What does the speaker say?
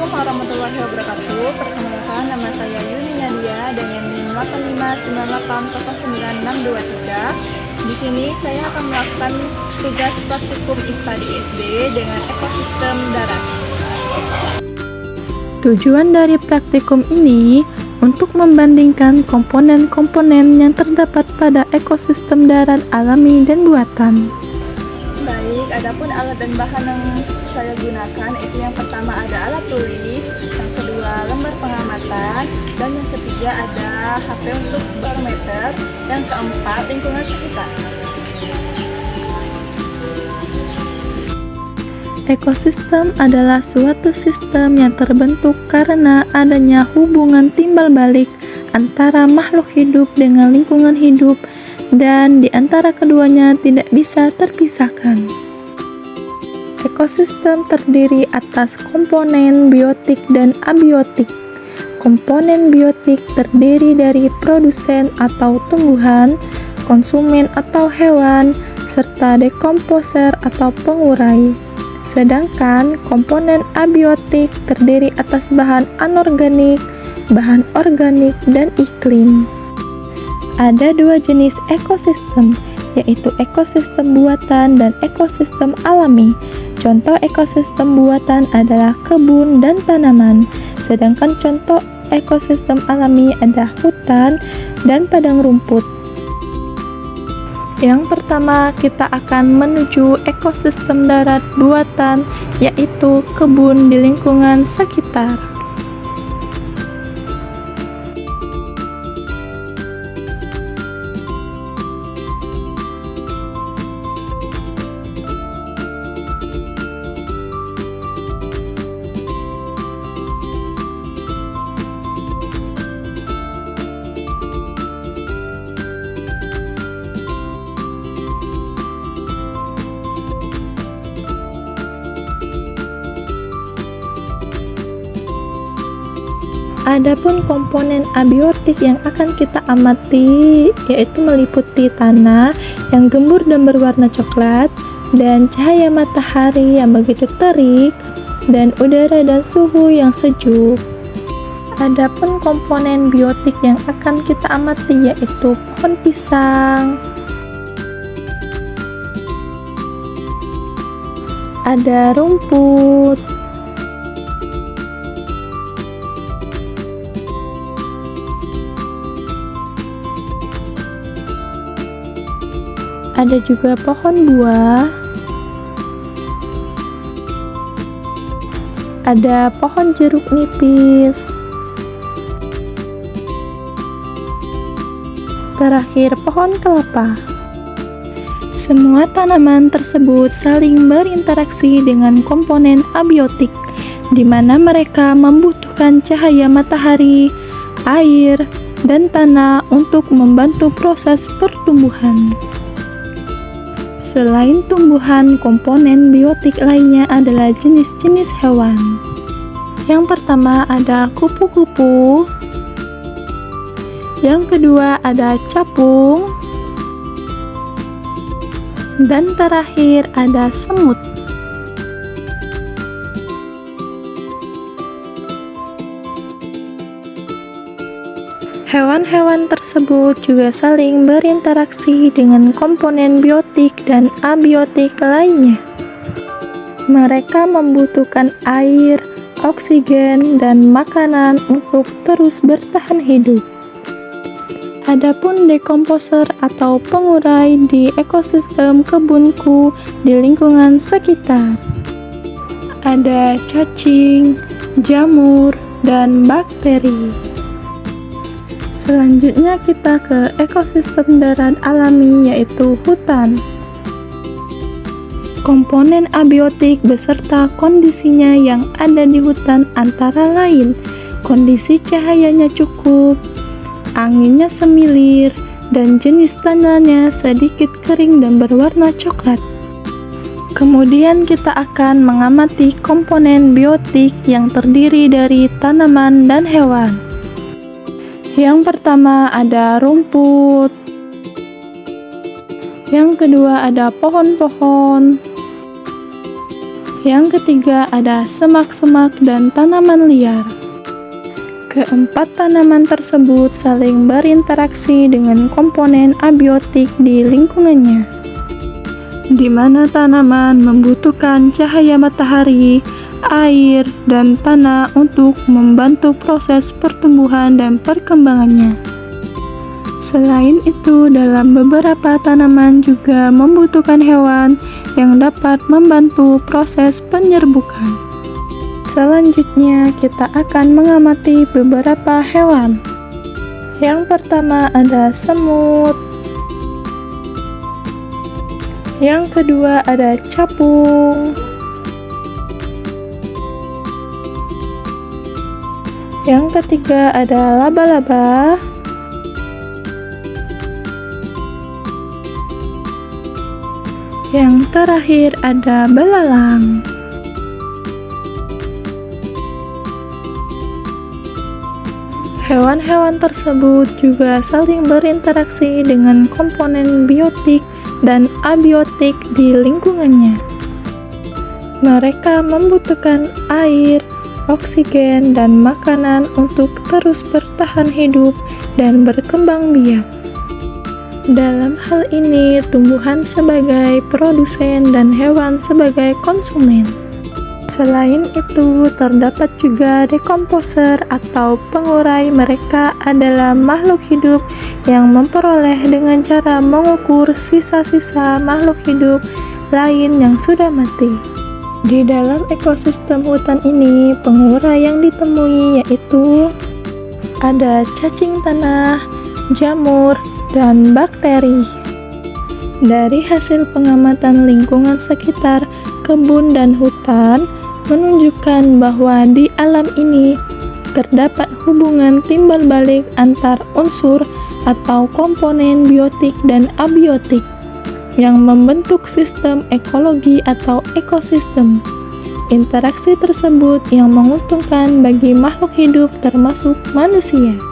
Assalamualaikum warahmatullahi wabarakatuh. Perkenalkan, nama saya Yuni Nadia dan yang NIM 85980963. Di sini saya akan melakukan tugas praktikum IPA di SD dengan ekosistem darat. Tujuan dari praktikum ini untuk membandingkan komponen-komponen yang terdapat pada ekosistem darat alami dan buatan. Baik, adapun alat dan bahan yang saya gunakan itu yang pertama ada alat tulis, yang kedua lembar pengamatan, dan yang ketiga ada HP untuk barometer, yang keempat lingkungan sekitar. Ekosistem adalah suatu sistem yang terbentuk karena adanya hubungan timbal balik antara makhluk hidup dengan lingkungan hidup, dan di antara keduanya tidak bisa terpisahkan. Ekosistem terdiri atas komponen biotik dan abiotik. Komponen biotik terdiri dari produsen atau tumbuhan, konsumen atau hewan, serta dekomposer atau pengurai. Sedangkan komponen abiotik terdiri atas bahan anorganik, bahan organik, dan iklim. Ada dua jenis ekosistem, yaitu ekosistem buatan dan ekosistem alami. Contoh ekosistem buatan adalah kebun dan tanaman, sedangkan contoh ekosistem alami adalah hutan dan padang rumput. Yang pertama, kita akan menuju ekosistem darat buatan, yaitu kebun di lingkungan sekitar. Adapun komponen abiotik yang akan kita amati yaitu meliputi tanah yang gembur dan berwarna coklat, dan cahaya matahari yang begitu terik, dan udara dan suhu yang sejuk. Adapun komponen biotik yang akan kita amati yaitu pohon pisang, ada rumput, ada juga pohon buah, ada pohon jeruk nipis, terakhir pohon kelapa. Semua tanaman tersebut saling berinteraksi dengan komponen abiotik, di mana mereka membutuhkan cahaya matahari, air, dan tanah untuk membantu proses pertumbuhan. Selain tumbuhan, komponen biotik lainnya adalah jenis-jenis hewan. Yang pertama ada kupu-kupu, yang kedua ada capung, dan terakhir ada semut. Hewan-hewan tersebut juga saling berinteraksi dengan komponen biotik dan abiotik lainnya. Mereka membutuhkan air, oksigen, dan makanan untuk terus bertahan hidup. Adapun dekomposer atau pengurai di ekosistem kebunku di lingkungan sekitar. Ada cacing, jamur, dan bakteri. Selanjutnya kita ke ekosistem darat alami yaitu hutan. Komponen abiotik beserta kondisinya yang ada di hutan antara lain kondisi cahayanya cukup, anginnya semilir, dan jenis tanahnya sedikit kering dan berwarna coklat. Kemudian kita akan mengamati komponen biotik yang terdiri dari tanaman dan hewan. Yang pertama ada rumput, yang kedua ada pohon-pohon, Yang ketiga ada semak-semak dan tanaman liar. Keempat tanaman tersebut saling berinteraksi dengan komponen abiotik di lingkungannya, di mana tanaman membutuhkan cahaya matahari, air, dan tanah untuk membantu proses pertumbuhan dan perkembangannya. Selain itu, dalam beberapa tanaman juga membutuhkan hewan yang dapat membantu proses penyerbukan. Selanjutnya, kita akan mengamati beberapa hewan. Yang pertama ada semut. Yang kedua ada capung. Yang ketiga ada laba-laba. Yang terakhir ada belalang. Hewan-hewan tersebut juga saling berinteraksi dengan komponen biotik dan abiotik di lingkungannya. Mereka membutuhkan air, oksigen, dan makanan untuk terus bertahan hidup dan berkembang biak. Dalam hal ini, tumbuhan sebagai produsen dan hewan sebagai konsumen. Selain itu, terdapat juga dekomposer atau pengurai. Mereka adalah makhluk hidup yang memperoleh dengan cara mengukur sisa-sisa makhluk hidup lain yang sudah mati. Di dalam ekosistem hutan ini, pengurai yang ditemui yaitu ada cacing tanah, jamur, dan bakteri. Dari hasil pengamatan lingkungan sekitar kebun dan hutan, menunjukkan bahwa di alam ini terdapat hubungan timbal balik antar unsur atau komponen biotik dan abiotik yang membentuk sistem ekologi atau ekosistem. Interaksi tersebut yang menguntungkan bagi makhluk hidup termasuk manusia.